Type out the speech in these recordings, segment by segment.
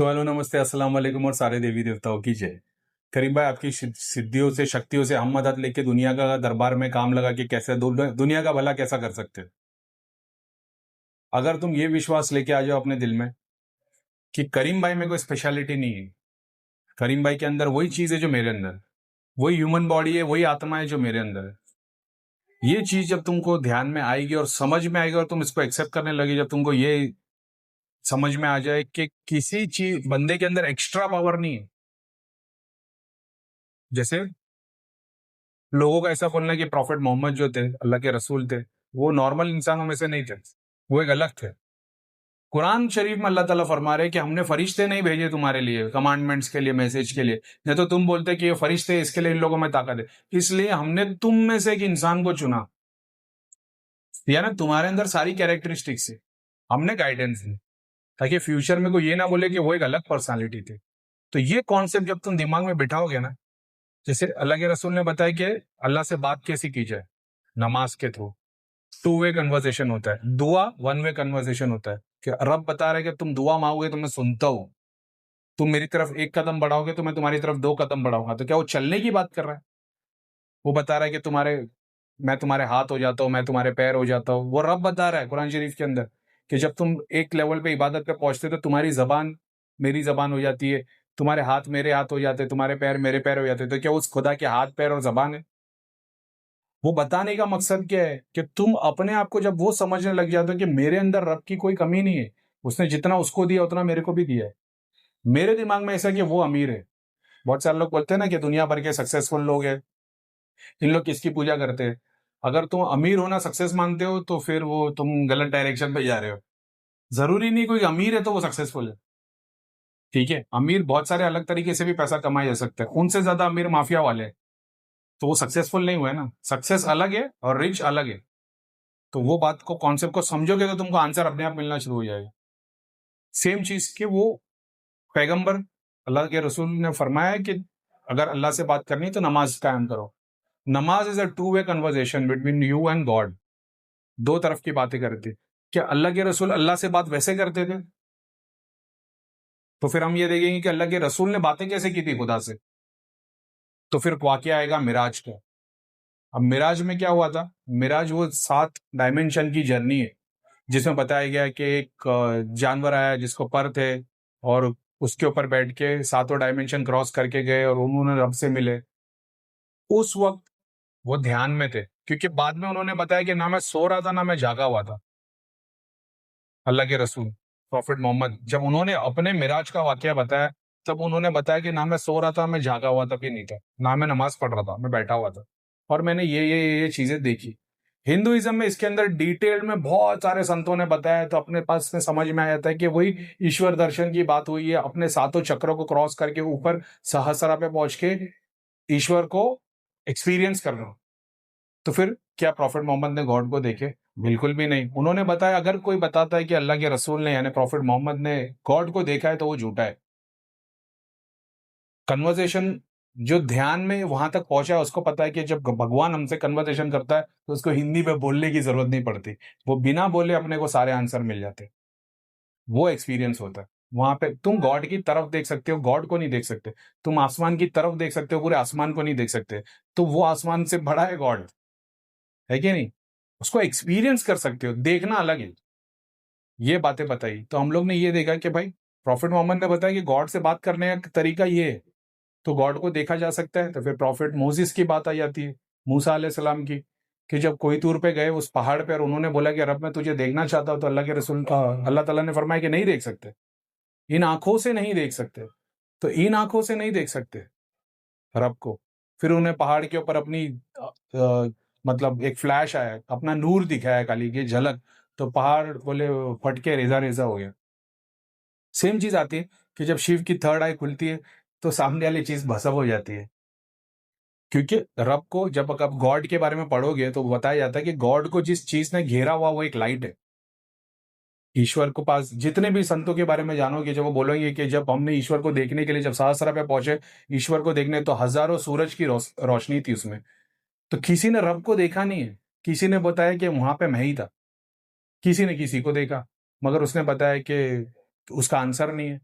तो हेलो, नमस्ते, अस्सलाम वालेकुम और सारे देवी देवताओं की जय। करीम भाई, आपकी सिद्धियों से, शक्तियों से हम मदद लेके दुनिया का दरबार में काम लगा के कैसे दुनिया का भला कैसा कर सकते हो। अगर तुम ये विश्वास लेके आ जाओ अपने दिल में कि करीम भाई में कोई स्पेशलिटी नहीं है, करीम भाई के अंदर वही चीज है जो मेरे अंदर, वही ह्यूमन बॉडी है, वही आत्मा है जो मेरे अंदर है। ये चीज जब तुमको ध्यान में आएगी और समझ में आएगी और तुम इसको एक्सेप्ट करने लगे, जब तुमको ये समझ में आ जाए कि किसी चीज बंदे के अंदर एक्स्ट्रा पावर नहीं है। जैसे लोगों का ऐसा बोलना है कि प्रॉफिट मोहम्मद जो थे, अल्लाह के रसूल थे, वो नॉर्मल इंसानों में से नहीं थे, वो एक अलग थे। कुरान शरीफ में अल्लाह ताला फरमा रहे कि हमने फरिश्ते नहीं भेजे तुम्हारे लिए, कमांडमेंट्स के लिए, मैसेज के लिए। नहीं तो तुम बोलते कि ये फरिश्ते, इसके लिए इन लोगों में ताकत है। इसलिए हमने तुम में से एक इंसान को चुना, यानी तुम्हारे अंदर सारी कैरेक्टरिस्टिक्स है, हमने गाइडेंस दी ताकि फ्यूचर में कोई ये ना बोले कि वो एक अलग पर्सनालिटी थे। तो ये कॉन्सेप्ट जब तुम दिमाग में बिठाओगे ना, जैसे अल्लाह के रसूल ने बताया कि अल्लाह से बात कैसी की जाए, नमाज के थ्रू। टू वे कन्वर्सेशन होता है, दुआ वन वे कन्वर्सेशन होता है कि रब बता रहे कि तुम दुआ मांगोगे तो मैं सुनता हूं, तुम मेरी तरफ एक कदम बढ़ाओगे तो मैं तुम्हारी तरफ दो कदम बढ़ाऊंगा। तो क्या वो चलने की बात कर रहा है? वो बता रहा है कि मैं तुम्हारे हाथ हो जाता हूँ, मैं तुम्हारे पैर हो जाता हूँ। वो रब बता रहा है कुरान शरीफ के अंदर कि जब तुम एक लेवल पे इबादत पे पहुंचते हो तो तुम्हारी जबान मेरी जबान हो जाती है, तुम्हारे हाथ मेरे हाथ हो जाते हैं, तुम्हारे पैर मेरे पैर हो जाते हैं। तो क्या उस खुदा के हाथ पैर और जबान है? वो बताने का मकसद क्या है कि तुम अपने आप को जब वो समझने लग जाते हो कि मेरे अंदर रब की कोई कमी नहीं है, उसने जितना उसको दिया उतना मेरे को भी दिया है। मेरे दिमाग में ऐसा कि वो अमीर है। बहुत सारे लोग बोलते हैं ना कि दुनिया भर के सक्सेसफुल लोग हैं, इन लोग किसकी पूजा करते हैं। अगर तुम अमीर होना सक्सेस मानते हो तो फिर वो तुम गलत डायरेक्शन पे जा रहे हो। जरूरी नहीं कोई अमीर है तो वो सक्सेसफुल है। ठीक है, अमीर बहुत सारे अलग तरीके से भी पैसा कमाया जा सकता है, उनसे ज्यादा अमीर माफिया वाले हैं, तो वो सक्सेसफुल नहीं हुए ना। सक्सेस अलग है और रिच अलग है। तो वो बात को, कॉन्सेप्ट को समझोगे तो तुमको आंसर अपने आप मिलना शुरू हो जाएगा। सेम चीज के वो पैगंबर, अल्लाह के रसूल ने फरमाया कि अगर अल्लाह से बात करनी है तो नमाज कायम करो। नमाज is a two way conversation between you and God. दो तरफ की बातें करती। क्या अल्लाह के रसूल अल्लाह से बात वैसे करते थे? तो फिर हम ये देखेंगे कि अल्लाह के रसूल ने बातें कैसे की थी खुदा से। तो फिर वाकया आएगा मिराज का। अब मिराज में क्या हुआ था? मिराज वो 7 डायमेंशन की जर्नी है जिसमें बताया गया है कि एक जानवर आया जिसको पर थे, और उसके ऊपर बैठ के सातों डायमेंशन क्रॉस करके गए और उन्होंने रब से मिले। उस वक्त वो ध्यान में थे, क्योंकि बाद में उन्होंने बताया कि ना मैं सो रहा था ना मैं जागा हुआ था। अल्लाह के रसूल प्रॉफिट मोहम्मद जब उन्होंने अपने मिराज का वाकया बताया, तब उन्होंने बताया कि ना मैं सो रहा था, मैं जागा हुआ था भी नहीं था, ना मैं नमाज पढ़ रहा था, मैं बैठा हुआ था, और मैंने ये चीजें देखी। हिंदुइज्म में इसके अंदर डिटेल में बहुत सारे संतों ने बताया, तो अपने पास में समझ में आ जाता है कि वही ईश्वर दर्शन की बात हुई है, अपने सातों चक्रों को क्रॉस करके ऊपर सहस्रा पे पहुंच के ईश्वर को एक्सपीरियंस कर रहा हूं। तो फिर क्या प्रॉफिट मोहम्मद ने गॉड को देखे? बिल्कुल भी नहीं। उन्होंने बताया, अगर कोई बताता है कि अल्लाह के रसूल ने यानी प्रॉफिट मोहम्मद ने गॉड को देखा है तो वो झूठा है। कन्वर्सेशन जो ध्यान में वहां तक पहुंचा है उसको पता है कि जब भगवान हमसे कन्वर्सेशन करता है तो उसको हिंदी में बोलने की जरूरत नहीं पड़ती, वो बिना बोले अपने को सारे आंसर मिल जाते हैं। वो एक्सपीरियंस होता है। वहां पे तुम गॉड की तरफ देख सकते हो, गॉड को नहीं देख सकते। तुम आसमान की तरफ देख सकते हो, पूरे आसमान को नहीं देख सकते। तो वो आसमान से बड़ा है गॉड, है कि नहीं? उसको एक्सपीरियंस कर सकते हो, देखना अलग है। ये बातें बताई तो हम लोग ने ये देखा कि भाई प्रॉफिट मोहम्मद ने बताया कि गॉड से बात करने का तरीका ये है, तो गॉड को देखा जा सकता है। तो फिर प्रॉफिट मोजिस की बात आ जाती है, मूसा अलैहि सलाम की, कि जब कोई तूर पे गए उस पहाड़ पे और उन्होंने बोला कि रब मैं तुझे देखना चाहता हूं, तो अल्लाह के रसूल अल्लाह ताला ने फरमाया कि नहीं देख सकते, इन आंखों से नहीं देख सकते। तो इन आंखों से नहीं देख सकते रब को। फिर उन्हें पहाड़ के ऊपर अपनी मतलब एक फ्लैश आया, अपना नूर दिखाया, खाली की झलक, तो पहाड़ बोले फट के रेजा रेजा हो गया। सेम चीज आती है कि जब शिव की थर्ड आई खुलती है तो सामने वाली चीज भस्म हो जाती है। क्योंकि रब को जब आप गॉड के बारे में पढ़ोगे तो बताया जाता है कि गॉड को जिस चीज ने घेरा हुआ वो एक लाइट है। ईश्वर को पास जितने भी संतों के बारे में जानोगे, जब वो बोलेंगे कि जब हमने ईश्वर को देखने के लिए जब सहस्रा पे पहुंचे ईश्वर को देखने, तो हजारों सूरज की रोशनी थी उसमें। तो किसी ने रब को देखा नहीं है, किसी ने बताया कि वहां पे मैं ही था, किसी ने किसी को देखा, मगर उसने बताया कि उसका आंसर नहीं है।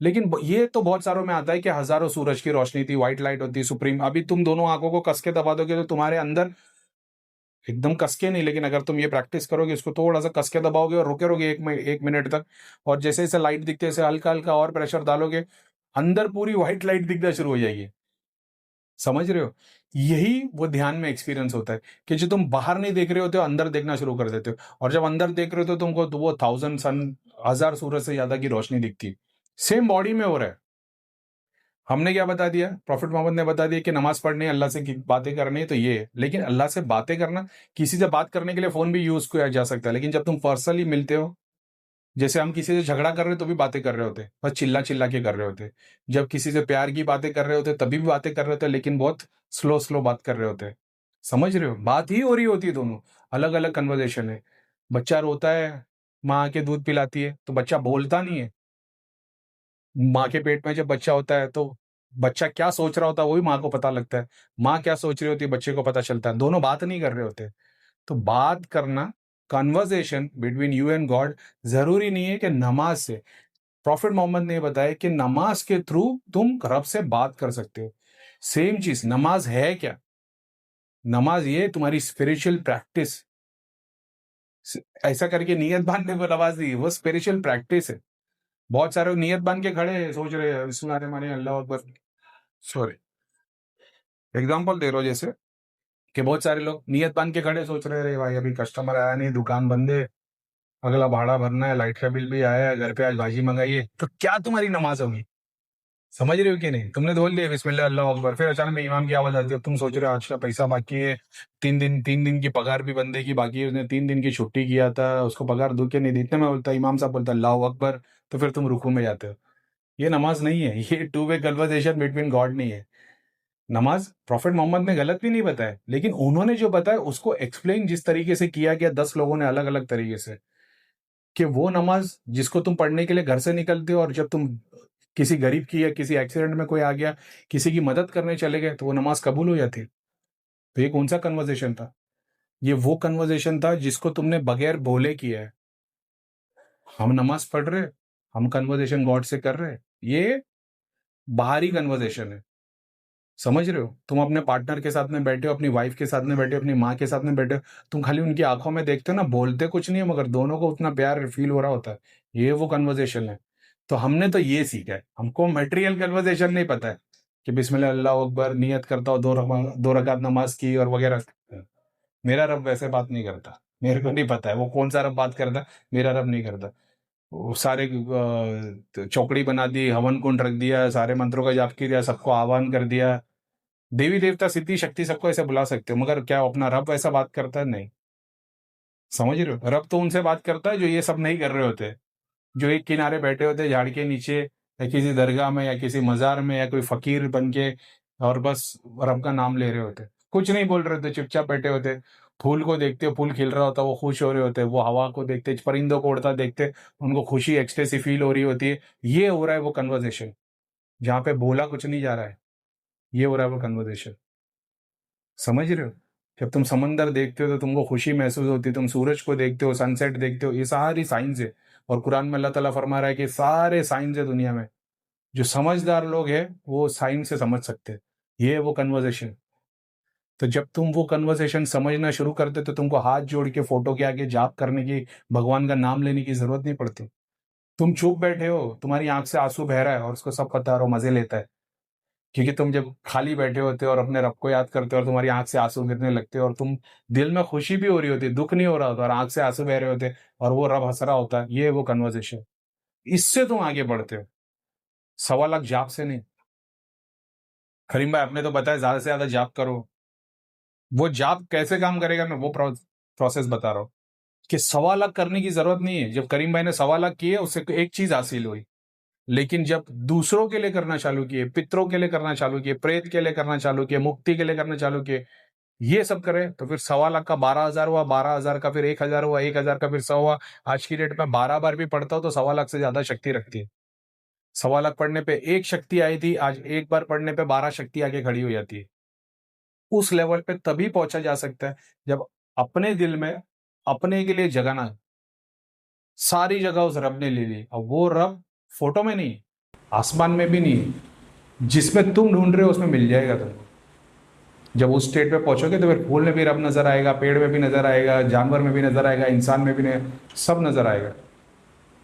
लेकिन ये तो बहुत सारों में आता है कि हजारों सूरज की रोशनी थी, व्हाइट लाइट होती, सुप्रीम। अभी तुम दोनों आंखों को कस के दबा दोगे तो तुम्हारे अंदर, एकदम कस के नहीं, लेकिन अगर तुम ये प्रैक्टिस करोगे, इसको थोड़ा सा कस के दबाओगे और रुके रहोगे 1 मिनट तक, और जैसे जैसे लाइट दिखते है हल्का हल्का और प्रेशर डालोगे, अंदर पूरी व्हाइट लाइट दिखना शुरू हो जाएगी। समझ रहे हो? यही वो ध्यान में एक्सपीरियंस होता है कि जो तुम बाहर नहीं देख रहे होते हो, अंदर देखना शुरू कर देते हो, और जब अंदर देख रहे हो तो तुमको तो वो 1000 सन, 1000 सूरज से ज्यादा की रोशनी दिखती है। सेम बॉडी में हो रहा है। हमने क्या बता दिया? प्रॉफिट मोहम्मद ने बता दिया कि नमाज पढ़नी है, अल्लाह से बातें करनी है, तो ये है। लेकिन अल्लाह से बातें करना, किसी से बात करने के लिए फोन भी यूज किया जा सकता है, लेकिन जब तुम पर्सनली मिलते हो, जैसे हम किसी से झगड़ा कर रहे हो तो भी बातें कर रहे होते, बस चिल्ला चिल्ला के कर रहे होते। जब किसी से प्यार की बातें कर रहे होते तभी भी बातें कर रहे होते, लेकिन बहुत स्लो स्लो बात कर रहे होते। समझ रहे हो? बात ही हो रही होती है, दोनों अलग अलग कन्वर्जेशन है। बच्चा रोता है, माँ आके दूध पिलाती है, तो बच्चा बोलता नहीं है। माँ के पेट में जब बच्चा होता है तो बच्चा क्या सोच रहा होता है वो भी माँ को पता लगता है। माँ क्या सोच रही होती है बच्चे को पता चलता है। दोनों बात नहीं कर रहे होते। तो बात करना, conversation between you and God, जरूरी नहीं है कि नमाज से। प्रॉफिट मोहम्मद ने बताया कि नमाज के थ्रू तुम रब से बात कर सकते हो। सेम चीज नमाज है क्या? नमाज ये तुम्हारी स्पिरिचुअल प्रैक्टिस। ऐसा करके नियत बांधने को नमाज नहीं, वो स्पिरिचुअल प्रैक्टिस है। बहुत सारे लोग नियत बांध के खड़े हैं, सोच रहे हैं बिस्मिल्लाह अल्लाह अकबर। सॉरी, एग्जाम्पल दे रहा हूं, जैसे कि बहुत सारे लोग नियत बांध के खड़े, सोच रहे रे भाई अभी कस्टमर आया नहीं, दुकान बंद है, अगला भाड़ा भरना है, लाइट का बिल भी आया है, घर पे आज भाजी मंगाई है, तो क्या तुम्हारी नमाज होगी? समझ रहे हो कि नहीं? तुमने बोल दिया बिस्मिल्लाह अल्लाह अकबर, फिर अचानक में इमाम की आवाज आती है, तुम सोच रहे हो आज का पैसा बाकी है, 3 दिन की पगार भी बंदे की बाकी है, उसने 3 दिन की छुट्टी किया था, उसको पगार दो के नहीं दी, इतने में बोलता इमाम साहब बोलता अल्लाह अकबर, तो फिर तुम रुकू में जाते हो। ये नमाज नहीं है, ये two way conversation between God नहीं है। नमाज प्रॉफिट मोहम्मद ने गलत भी नहीं बताया, लेकिन उन्होंने जो बताया उसको एक्सप्लेन जिस तरीके से किया गया 10 लोगों ने अलग अलग तरीके से, कि वो नमाज जिसको तुम पढ़ने के लिए घर से निकलते हो, और जब तुम किसी गरीब की या किसी एक्सीडेंट में कोई आ गया, किसी की मदद करने चले गए, तो वो नमाज कबूल हो जाती। तो ये कौन सा कन्वर्सेशन था? ये वो कन्वर्सेशन था जिसको तुमने बगैर बोले किया है। हम नमाज पढ़ रहे, हम कन्वर्सेशन गॉड से कर रहे, ये बाहरी कन्वर्सेशन है। समझ रहे हो? तुम अपने पार्टनर के साथ में बैठे हो, अपनी वाइफ के साथ में बैठे हो, अपनी माँ के साथ में बैठे हो, तुम खाली उनकी आंखों में देखते हो ना, बोलते कुछ नहीं है, मगर दोनों को उतना प्यार फील हो रहा होता है। ये वो कन्वर्सेशन है। तो हमने तो ये सीखा है, हमको मटेरियल कन्वर्सेशन नहीं पता है कि बिस्मिल्लाह अल्लाह अकबर नियत करता हूँ, 2 रकात नमाज की और वगैरह। मेरा रब वैसे बात नहीं करता, मेरे को नहीं पता है वो कौन सा रब बात करता है। मेरा रब नहीं करता। वो सारे चौकड़ी बना दी, हवन कुंड रख दिया, सारे मंत्रों का जाप किया, सबको आह्वान कर दिया। देवी देवता सिद्धि शक्ति सबको ऐसे बुला सकते हो, मगर क्या अपना रब ऐसा बात करता है? नहीं। समझ रहे हो? रब तो उनसे बात करता है जो ये सब नहीं कर रहे होते, जो एक किनारे बैठे होते झाड़ के नीचे, या किसी दरगाह में, या किसी मजार में, या कोई फकीर बन के, और बस रब का नाम ले रहे होते, कुछ नहीं बोल रहे होते, चुपचाप बैठे होते। फूल को देखते हो, फूल खिल रहा होता, वो खुश हो रहे होते, वो हवा को देखते, परिंदों को उड़ता देखते, उनको खुशी एक्सटेसी फील हो रही होती है। ये हो रहा है वो कन्वर्जेशन, जहाँ पे बोला कुछ नहीं जा रहा है। ये हो रहा है वो कन्वर्जेशन। समझ रहे हो? जब तुम समंदर देखते हो तो तुमको खुशी महसूस होती है, तुम सूरज को देखते हो, सनसेट देखते हो, ये सारी साइंस है। और कुरान में अल्लाह ताला फरमा रहा है कि सारे साइंस है दुनिया में, जो समझदार लोग हैं वो साइंस से समझ सकते हैं। ये है वो कन्वर्सेशन। तो जब तुम वो कन्वर्सेशन समझना शुरू करते तो तुमको हाथ जोड़ के फोटो के आगे जाप करने की, भगवान का नाम लेने की जरूरत नहीं पड़ती। तुम चुप बैठे हो, तुम्हारी आंख से आंसू बह रहा है, और उसको सब पता है और वो मजे लेता है, क्योंकि तुम जब खाली बैठे होते हो और अपने रब को याद करते हो, और तुम्हारी आंख से आंसू गिरने लगते हो, और तुम दिल में खुशी भी हो रही होती है, दुख नहीं हो रहा होता, और आंख से आंसू बह रहे होते, और वो रब हंस रहा होता है, ये वो कन्वर्सेशन। इससे तुम आगे बढ़ते हो, 1.25 लाख जाप से नहीं। करीम भाई आपने तो बताया ज्यादा से ज्यादा जाप करो। वो जाप कैसे काम करेगा, मैं वो प्रोसेस बता रहा हूँ कि 1.25 लाख करने की जरूरत नहीं है। जब करीम भाई ने 1.25 लाख किए, उससे एक चीज हासिल हुई। लेकिन जब दूसरों के लिए करना चालू किए, पितरों के लिए करना चालू किए, प्रेत के लिए करना चालू किए, मुक्ति के लिए करना चालू किए, ये सब करे, तो फिर 1.25 लाख का 12,000 हुआ, 12,000 का फिर 1,000 हुआ, 1,000 का फिर 100 हुआ। आज की डेट में 12 बार भी पढ़ता हो तो 1.25 लाख से ज्यादा शक्ति रखती है। 1.25 लाख पढ़ने पे एक शक्ति आई थी, आज एक बार पढ़ने पे 12 शक्ति आके खड़ी हो जाती है। उस लेवल पे तभी पहुंचा जा सकता है जब अपने दिल में अपने के लिए जगाना। सारी जगह उस रब ने ले ली, अब वो रब फोटो में नहीं, आसमान में भी नहीं है, जिसमें तुम ढूंढ रहे हो उसमें मिल जाएगा तुमको। जब उस स्टेट पे पहुंचोगे तो फिर फूल में भी रब नजर आएगा, पेड़ में भी नजर आएगा, जानवर में भी नजर आएगा, इंसान में भी सब नजर आएगा।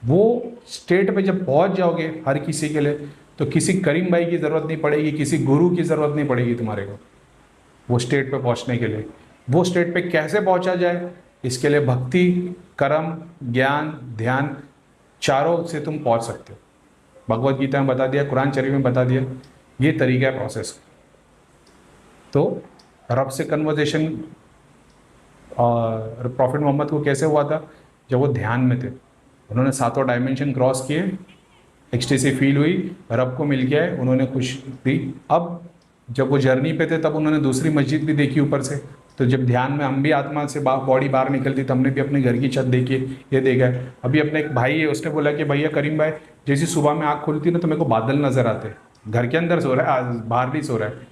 वो स्टेट पे जब पहुंच जाओगे हर किसी के लिए, तो किसी करीम भाई की ज़रूरत नहीं पड़ेगी, किसी गुरु की ज़रूरत नहीं पड़ेगी तुम्हारे को वो स्टेट पे पहुंचने के लिए। वो स्टेट पे कैसे पहुंचा जाए, इसके लिए भक्ति, कर्म, ज्ञान, ध्यान, चारों से तुम पहुंच सकते हो। भगवत गीता में बता दिया, कुरान शरीफ में बता दिया, ये तरीका है प्रोसेस। तो रब से कन्वर्सेशन प्रॉफिट मोहम्मद को कैसे हुआ था? जब वो ध्यान में थे, उन्होंने 7वां डायमेंशन क्रॉस किए, एक्सटेसी फील हुई, रब को मिल गया है, उन्होंने खुशी दी। अब जब वो जर्नी पे थे तब उन्होंने दूसरी मस्जिद भी देखी ऊपर से। तो जब ध्यान में हम भी आत्मा से बॉडी बाहर निकलती तो हमने भी अपने घर की छत देखी, ये देखा है। अभी अपने एक भाई है, उसने बोला कि भैया करीम भाई, जैसी सुबह में आँख खुलती ना तो मेरे को बादल नज़र आते, घर के अंदर सो रहा है, बाहर नहीं सो रहा है।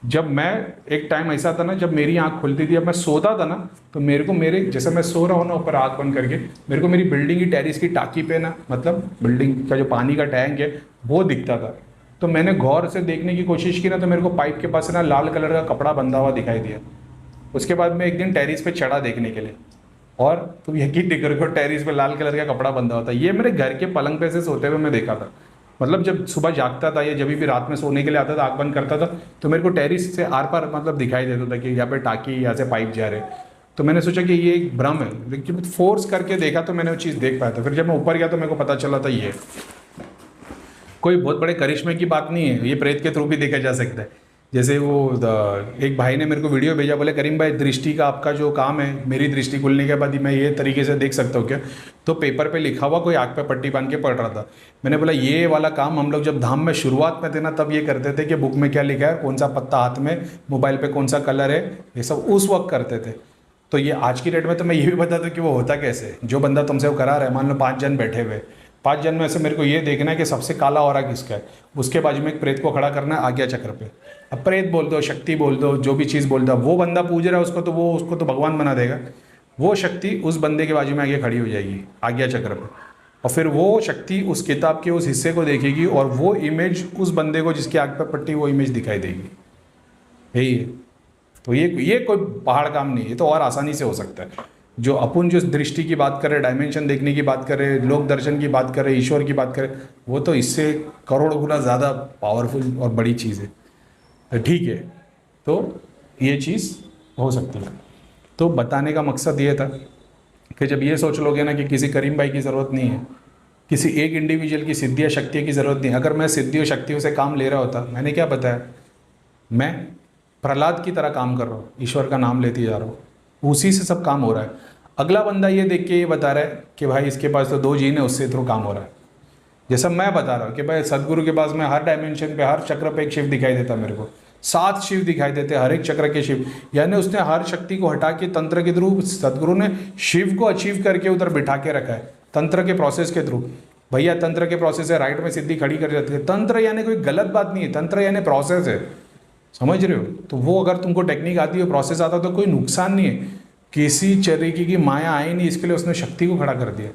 जब मैं एक टाइम ऐसा था ना, जब मेरी आंख खुलती थी, अब मैं सोता था ना, तो मेरे को मेरे जैसे मैं सो रहा हूँ ना ऊपर आंख बंद करके, मेरे को मेरी बिल्डिंग की टेरिस की टाकी पे ना, मतलब बिल्डिंग का जो पानी का टैंक है वो दिखता था। तो मैंने गौर से देखने की कोशिश की ना, तो मेरे को पाइप के पास ना लाल कलर का कपड़ा बंधा हुआ दिखाई दिया। उसके बाद मैं एक दिन टेरिस पे चढ़ा देखने के लिए, और तुम यकीन नहीं करोगे टेरिस पे लाल कलर का कपड़ा बंधा हुआ था। ये मेरे घर के पलंग पे से सोते हुए मैं देखा था। मतलब जब सुबह जागता था या जब भी रात में सोने के लिए आता था, आँख बंद करता था, तो मेरे को टेरिस से आर पार मतलब दिखाई देता था कि यहाँ पे टाकी, यहाँ से पाइप जा रहे। तो मैंने सोचा कि ये एक भ्रम है, लेकिन फोर्स करके देखा तो मैंने वो चीज़ देख पाया था। फिर जब मैं ऊपर गया तो मेरे को पता चला था ये कोई बहुत बड़े करिश्मे की बात नहीं है, ये प्रेत के थ्रू भी देखा जा सकता है। जैसे वो एक भाई ने मेरे को वीडियो भेजा, बोले करीम भाई दृष्टि का आपका जो काम है, मेरी दृष्टि खुलने के बाद ही मैं ये तरीके से देख सकता हूँ क्या? तो पेपर पे लिखा हुआ कोई आँख पे पट्टी बांध के पढ़ रहा था। मैंने बोला ये वाला काम हम लोग जब धाम में शुरुआत में थे ना तब ये करते थे कि बुक में क्या लिखा है, कौन सा पत्ता हाथ में, मोबाइल पे कौन सा कलर है, ये सब उस वक्त करते थे। तो ये आज की डेट में तो मैं ये भी बता दूँ कि वो होता कैसे। जो बंदा तुमसे वो करा रहा है, मान लो 5 जन बैठे हुए, 5 जन में से मेरे को ये देखना है कि सबसे काला ऑरा किसका है, उसके बाजू में एक प्रेत को खड़ा करना है आज्ञा चक्र पे। अब प्रेत बोल दो, शक्ति बोल दो, जो भी चीज़ बोल दो, वो बंदा पूज रहा है उसको, तो वो उसको तो भगवान बना देगा। वो शक्ति उस बंदे के बाजू में आगे खड़ी हो जाएगी आज्ञा चक्र पे, और फिर वो शक्ति उस किताब के उस हिस्से को देखेगी और वो इमेज उस बंदे को जिसकी आँख पर पट्टी वो इमेज दिखाई देगी। यही है। तो ये कोई पहाड़ काम नहीं है, ये तो और आसानी से हो सकता है। जो अपन जो दृष्टि की बात करें, डायमेंशन देखने की बात करें, लोक दर्शन की बात करें, ईश्वर की बात करें, वो तो इससे करोड़ गुना ज़्यादा पावरफुल और बड़ी चीज़ है। तो ठीक है, तो ये चीज़ हो सकती है। तो बताने का मकसद ये था कि जब ये सोच लोगे ना कि किसी करीम भाई की ज़रूरत नहीं है, किसी एक इंडिविजुअल की सिद्धि या शक्ति की ज़रूरत नहीं है। अगर मैं सिद्धि और शक्तियों से काम ले रहा होता, मैंने क्या बताया, मैं प्रहलाद की तरह काम कर रहा हूँ, ईश्वर का नाम लेते जा रहा हूँ, उसी से सब काम हो रहा है। अगला बंदा ये देख के ये बता रहा है कि भाई इसके पास तो 2 जीन है, उससे थ्रू काम हो रहा है। जैसा मैं बता रहा हूँ कि भाई सदगुरु के पास में हर डायमेंशन पे, हर चक्र पे एक शिव दिखाई देता मेरे को, 7 शिव दिखाई देते, हर एक चक्र के शिव। यानी उसने हर शक्ति को हटा के तंत्र के थ्रू, सदगुरु ने शिव को अचीव करके उधर बिठा के रखा है तंत्र के प्रोसेस के थ्रू। भैया तंत्र के प्रोसेस है, राइट में सिद्धि खड़ी कर जाती है। तंत्र यानी कोई गलत बात नहीं है, तंत्र यानी प्रोसेस है, समझ रहे हो? तो वो अगर तुमको टेक्निक आती है, प्रोसेस आता तो कोई नुकसान नहीं है। किसी तरीके की माया आई नहीं, इसके लिए उसने शक्ति को खड़ा कर दिया,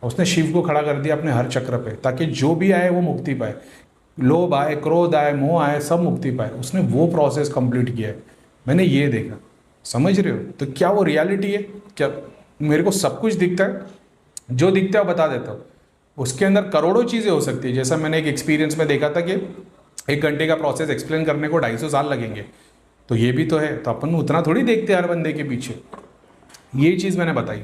उसने शिव को खड़ा कर दिया अपने हर चक्र पे, ताकि जो भी आए वो मुक्ति पाए, लोभ आए, क्रोध आए, मोह आए, सब मुक्ति पाए। उसने वो प्रोसेस कंप्लीट किया है, मैंने ये देखा, समझ रहे हो? तो क्या वो रियलिटी है? क्या मेरे को सब कुछ दिखता है? जो दिखता है वो बता देता हूँ। उसके अंदर करोड़ों चीज़ें हो सकती है। जैसा मैंने एक एक्सपीरियंस में देखा था कि 1 घंटे का प्रोसेस एक्सप्लेन करने को 250 साल लगेंगे, तो ये भी तो है। तो अपन उतना थोड़ी देखते हैं हर बंदे के पीछे। ये चीज़ मैंने बताई।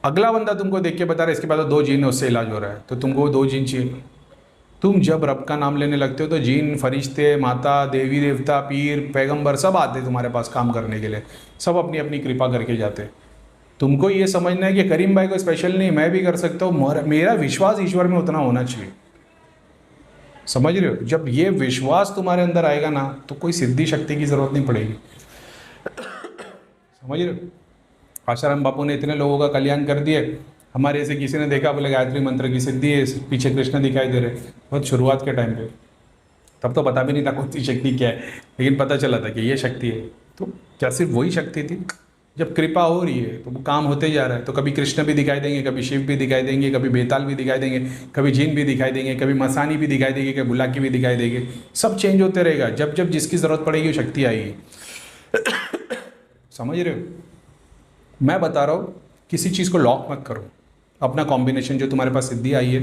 अगला बंदा तुमको देख के बता रहा है इसके बाद 2 जीन है, उससे इलाज हो रहा है, तो तुमको 2 जीन चाहिए। तुम जब रब का नाम लेने लगते हो तो जीन, फरिश्ते, माता, देवी देवता, पीर, पैगंबर सब आते तुम्हारे पास काम करने के लिए, सब अपनी अपनी कृपा करके जाते। तुमको ये समझना है कि करीम भाई को स्पेशल नहीं, मैं भी कर सकता हूँ। मेरा विश्वास ईश्वर में उतना होना चाहिए, समझ रहे हो? जब ये विश्वास तुम्हारे अंदर आएगा ना, तो कोई सिद्धि शक्ति की ज़रूरत नहीं पड़ेगी, समझ रहे हो? आशाराम बापू ने इतने लोगों का कल्याण कर दिए। हमारे ऐसे किसी ने देखा, बोले गायत्री मंत्र की सिद्धि है, पीछे कृष्ण दिखाई दे रहे, बहुत शुरुआत के टाइम पे, तब तो पता भी नहीं था कौन सी शक्ति क्या है, लेकिन पता चला था कि ये शक्ति है। तो क्या सिर्फ वही शक्ति थी जब कृपा हो रही है तो वो काम होते जा रहा है, तो कभी कृष्ण भी दिखाई देंगे, कभी शिव भी दिखाई देंगे, कभी बेताल भी दिखाई देंगे, कभी जीन भी दिखाई देंगे, कभी मसानी भी दिखाई देगी, कभी बुलाकी भी दिखाई देगी। सब चेंज होते रहेगा, जब जब जिसकी ज़रूरत पड़ेगी वो शक्ति आएगी। समझ रहे हो? मैं बता रहा हूँ, किसी चीज़ को लॉक मत करो। अपना कॉम्बिनेशन जो तुम्हारे पास सिद्धि आई है,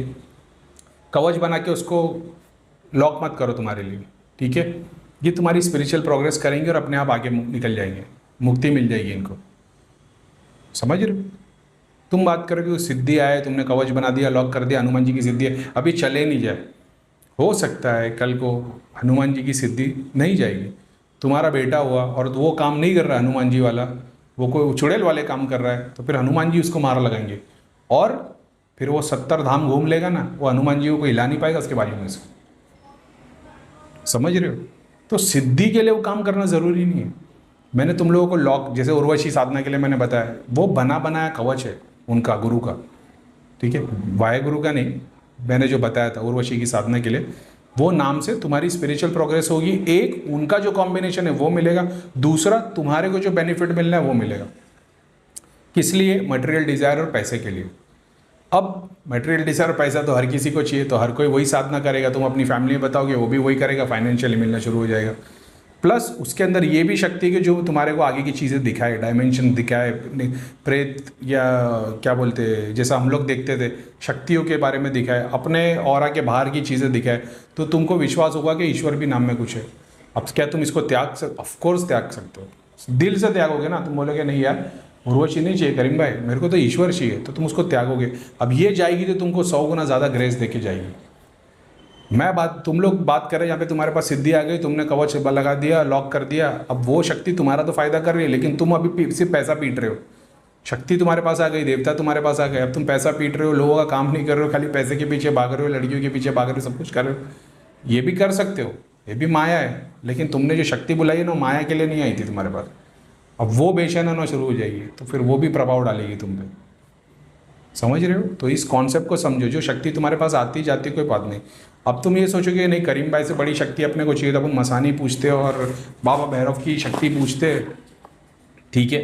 कवच बना के उसको लॉक मत करो तुम्हारे लिए, ठीक है? ये तुम्हारी स्पिरिचुअल प्रोग्रेस करेंगे और अपने आप आगे निकल जाएंगे, मुक्ति मिल जाएगी इनको। समझ रहे हो? तुम बात करो कि सिद्धि आए, तुमने कवच बना दिया, लॉक कर दिया, हनुमान जी की सिद्धि है, अभी चले नहीं जाए। हो सकता है कल को हनुमान जी की सिद्धि नहीं जाएगी, तुम्हारा बेटा हुआ और वो काम नहीं कर रहा हनुमान जी वाला, वो कोई चुड़ैल वाले काम कर रहा है, तो फिर हनुमान जी उसको मार लगाएंगे और फिर वो 70 धाम घूम लेगा ना, वो हनुमान जी को हिला नहीं पाएगा उसके बाजू में से। समझ रहे हो? तो सिद्धि के लिए वो काम करना ज़रूरी नहीं है। मैंने तुम लोगों को लॉक, जैसे उर्वशी साधना के लिए मैंने बताया, वो बना बनाया कवच है उनका, गुरु का, ठीक है? वाहे गुरु का नहीं, मैंने जो बताया था उर्वशी की साधना के लिए, वो नाम से तुम्हारी स्पिरिचुअल प्रोग्रेस होगी। एक उनका जो कॉम्बिनेशन है वो मिलेगा, दूसरा तुम्हारे को जो बेनिफिट मिलना है वो मिलेगा। किस लिए? मटेरियल डिजायर और पैसे के लिए। अब मटेरियल डिजायर और पैसा तो हर किसी को चाहिए, तो हर कोई वही साधना करेगा। तुम अपनी फैमिली में बताओगे, वो भी वही करेगा, फाइनेंशियली मिलना शुरू हो जाएगा। प्लस उसके अंदर ये भी शक्ति कि जो तुम्हारे को आगे की चीज़ें दिखाए, डायमेंशन दिखाए, प्रेत या क्या बोलते हैं, जैसा हम लोग देखते थे, शक्तियों के बारे में दिखाए, अपने ऑरा के बाहर की चीज़ें दिखाए, तो तुमको विश्वास होगा कि ईश्वर भी नाम में कुछ है। अब क्या तुम इसको ऑफकोर्स त्याग सकते हो, दिल से त्यागोगे ना। तुम बोलोगे नहीं यार, उर्वशी नहीं चाहिए करीम भाई, मेरे को तो ईश्वर चाहिए, तो तुम उसको त्यागोगे। अब ये जाएगी तो तुमको 100 गुना ज़्यादा ग्रेस देके जाएगी। तुम लोग बात कर रहे हैं यहाँ पे, तुम्हारे पास सिद्धि आ गई, तुमने कवच लगा दिया, लॉक कर दिया, अब वो शक्ति तुम्हारा तो फायदा कर रही है, लेकिन तुम अभी सिर्फ पैसा पीट रहे हो। शक्ति तुम्हारे पास आ गई, देवता तुम्हारे पास आ गए, अब तुम पैसा पीट रहे हो, लोगों का काम नहीं कर रहे हो, खाली पैसे के पीछे भाग रहे हो, लड़कियों के पीछे भाग रहे हो, सब कुछ कर रहे हो। ये भी कर सकते हो, ये भी माया है, लेकिन तुमने जो शक्ति बुलाई है ना, माया के लिए नहीं आई थी तुम्हारे पास। अब वो बेचैन होना शुरू हो जाएगी, तो फिर वो भी प्रभाव डालेगी तुम पे। समझ रहे हो? तो इस कॉन्सेप्ट को समझो, जो शक्ति तुम्हारे पास आती जाती कोई बात नहीं। अब तुम ये सोचोगे नहीं, करीम भाई से बड़ी शक्ति अपने को चाहिए, तो अपन मसानी पूछते और बाबा भैरव की शक्ति पूछते, ठीक है,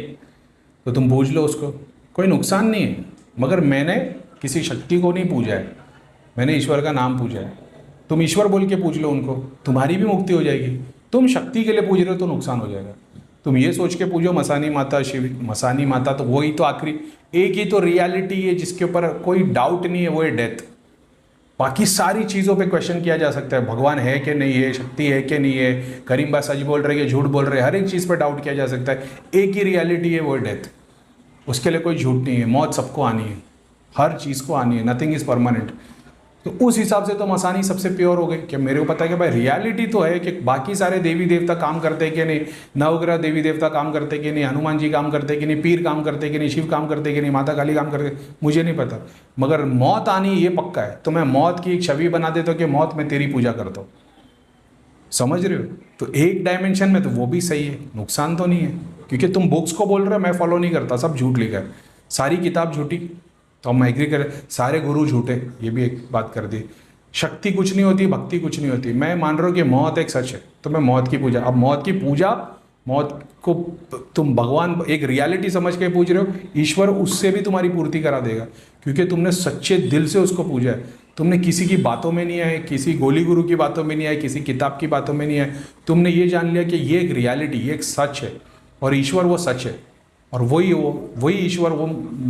तो तुम पूछ लो उसको, कोई नुकसान नहीं है। मगर मैंने किसी शक्ति को नहीं पूजा है, मैंने ईश्वर का नाम पूजा है। तुम ईश्वर बोल के पूछ लो उनको, तुम्हारी भी मुक्ति हो जाएगी। तुम शक्ति के लिए पूछ रहे हो तो नुकसान हो जाएगा। तुम ये सोच के पूछो मसानी माता, शिव मसानी माता, तो वही तो आखिरी एक ही तो रियलिटी है जिसके ऊपर कोई डाउट नहीं है, वो है डेथ। बाकी सारी चीज़ों पे क्वेश्चन किया जा सकता है, भगवान है कि नहीं है, शक्ति है कि नहीं है, करीम बा सच बोल रहे हैं झूठ बोल रहे हैं, हर एक चीज़ पे डाउट किया जा सकता है। एक ही रियलिटी है, वो है डेथ। उसके लिए कोई झूठ नहीं है, मौत सबको आनी है, हर चीज़ को आनी है, नथिंग इज़ परमानेंट। तो उस हिसाब से तो मसानी सबसे प्योर हो गई कि मेरे को पता है कि भाई रियलिटी तो है कि बाकी सारे देवी देवता काम करते कि नहीं, नवग्रह देवी देवता काम करते कि नहीं, हनुमान जी काम करते कि नहीं, पीर काम करते कि नहीं, शिव काम करते कि नहीं, माता काली काम करते, मुझे नहीं पता। मगर मौत आनी ये पक्का है, तो मैं मौत की एक छवि बना देता हूँ कि मौत में तेरी पूजा करता हूँ। समझ रहे हो? तो एक डायमेंशन में तो वो भी सही है, नुकसान तो नहीं है। क्योंकि तुम बुक्स को बोल रहे हो, मैं फॉलो नहीं करता, सब झूठ लिखा है, सारी किताब झूठी, तो हम एग्री करें, सारे गुरु झूठे, ये भी एक बात कर दी। शक्ति कुछ नहीं होती, भक्ति कुछ नहीं होती। मैं मान रहा हूँ कि मौत एक सच है, तो मैं मौत की पूजा, अब मौत की पूजा, मौत को तुम भगवान एक रियलिटी समझ के पूछ रहे हो, ईश्वर उससे भी तुम्हारी पूर्ति करा देगा, क्योंकि तुमने सच्चे दिल से उसको पूजा है। तुमने किसी की बातों में नहीं आए, किसी गोली गुरु की बातों में नहीं आए, किसी किताब की बातों में नहीं आए, तुमने ये जान लिया कि ये एक रियलिटी, ये एक सच है, और ईश्वर वो सच है, और वही ईश्वर वो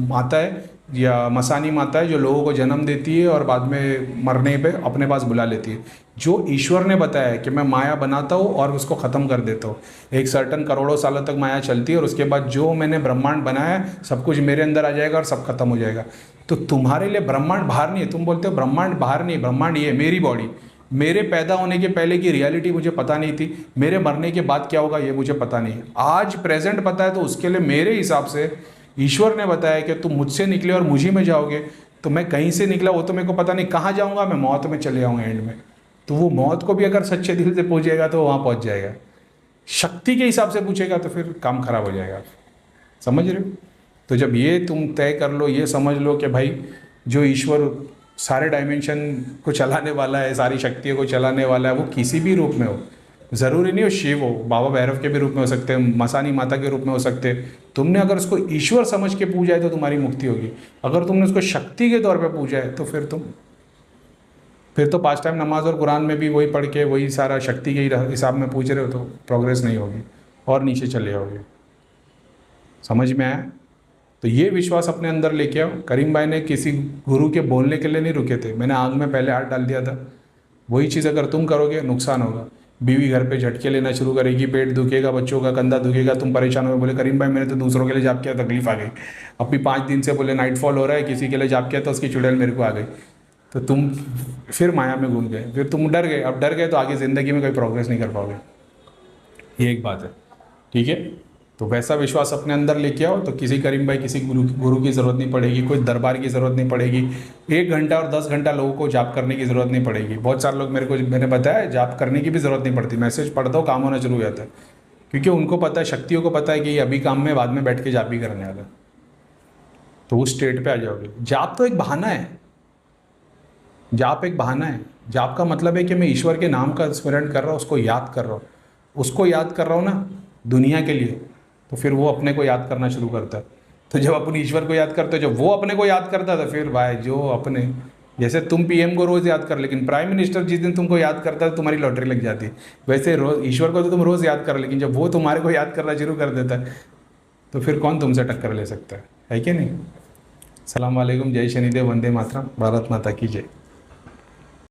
माता है या मसानी माता है जो लोगों को जन्म देती है और बाद में मरने पे अपने पास बुला लेती है। जो ईश्वर ने बताया है कि मैं माया बनाता हूँ और उसको ख़त्म कर देता हूँ, एक सर्टन करोड़ों सालों तक माया चलती है, और उसके बाद जो मैंने ब्रह्मांड बनाया है सब कुछ मेरे अंदर आ जाएगा और सब खत्म हो जाएगा। तो तुम्हारे लिए ब्रह्मांड बाहर नहीं है, तुम बोलते हो ब्रह्मांड बाहर नहीं, ब्रह्मांड ये है, मेरी बॉडी, मेरे पैदा होने के पहले की रियलिटी मुझे पता नहीं थी, मेरे मरने के बाद क्या होगा ये मुझे पता नहीं है, आज प्रेजेंट पता है। तो उसके लिए मेरे हिसाब से ईश्वर ने बताया कि तुम मुझसे निकले और मुझी में जाओगे, तो मैं कहीं से निकला वो तो मेरे को पता नहीं, कहाँ जाऊँगा मैं, मौत में चले जाऊँगा एंड में। तो वो मौत को भी अगर सच्चे दिल से पूछेगा तो वहाँ पहुँच जाएगा। शक्ति के हिसाब से पूछेगा तो फिर काम खराब हो जाएगा। समझ रहे हो? तो जब ये तुम तय कर लो, ये समझ लो कि भाई जो ईश्वर सारे डायमेंशन को चलाने वाला है, सारी शक्तियों को चलाने वाला है, वो किसी भी रूप में हो, ज़रूरी नहीं हो शिव हो, बाबा भैरव के भी रूप में हो सकते हैं, मसानी माता के रूप में हो सकते हैं, तुमने अगर उसको ईश्वर समझ के पूजा है तो तुम्हारी मुक्ति होगी। अगर तुमने उसको शक्ति के तौर पे पूजा है तो फिर तो 5 टाइम नमाज और कुरान में भी वही पढ़ के वही सारा शक्ति के हिसाब में पूछ रहे हो तो प्रोग्रेस नहीं होगी और नीचे चले जाओगे। समझ में आया? तो ये विश्वास अपने अंदर लेके आओ। करीम भाई ने किसी गुरु के बोलने के लिए नहीं रुके थे, मैंने आग में पहले हाथ डाल दिया था। वही चीज़ अगर तुम करोगे नुकसान होगा। बीवी घर पे झटके लेना शुरू करेगी, पेट दुखेगा, बच्चों का कंधा दुखेगा, तुम परेशान हो। बोले करीम भाई मैंने तो दूसरों के लिए जाप किया, तकलीफ आ गई। अभी 5 दिन से बोले नाइटफॉल हो रहा है, किसी के लिए जाप किया तो उसकी चुड़ैल मेरे को आ गई। तो तुम फिर माया में घूम गए, फिर तुम डर गए। अब डर गए तो आगे ज़िंदगी में कोई प्रोग्रेस नहीं कर पाओगे। ये एक बात है, ठीक है? तो वैसा विश्वास अपने अंदर लेके आओ तो किसी करीम भाई किसी गुरु की ज़रूरत नहीं पड़ेगी, कोई दरबार की ज़रूरत नहीं पड़ेगी। 1 घंटा और 10 घंटा लोगों को जाप करने की ज़रूरत नहीं पड़ेगी। बहुत सारे लोग मैंने बताया जाप करने की भी ज़रूरत नहीं पड़ती, मैसेज पढ़ दो काम होना शुरू हो जाता है। क्योंकि उनको पता है, शक्तियों को पता है कि ये अभी काम में, बाद में बैठ के जाप ही करने वाला है। तो उस स्टेट पर आ जाओगे। जाप तो एक बहाना है, जाप एक बहाना है। जाप का मतलब है कि मैं ईश्वर के नाम का स्मरण कर रहा हूँ, उसको याद कर रहा हूँ, उसको याद कर रहा हूँ ना दुनिया के लिए, तो फिर वो अपने को याद करना शुरू करता है। तो जब अपन ईश्वर को याद करते हो, जब वो अपने को याद करता है तो फिर भाई जो अपने, जैसे तुम पीएम को रोज़ याद कर, लेकिन प्राइम मिनिस्टर जिस दिन तुमको याद करता है तुम्हारी लॉटरी लग जाती है। वैसे रोज ईश्वर को तो तुम रोज़ याद कर, लेकिन जब वो तुम्हारे को याद करना शुरू कर देता है तो फिर कौन तुमसे टक्कर ले सकता है कि नहीं? सलाम वालेकुम, जय शनिदेव, वंदे मातरम, भारत माता की जय।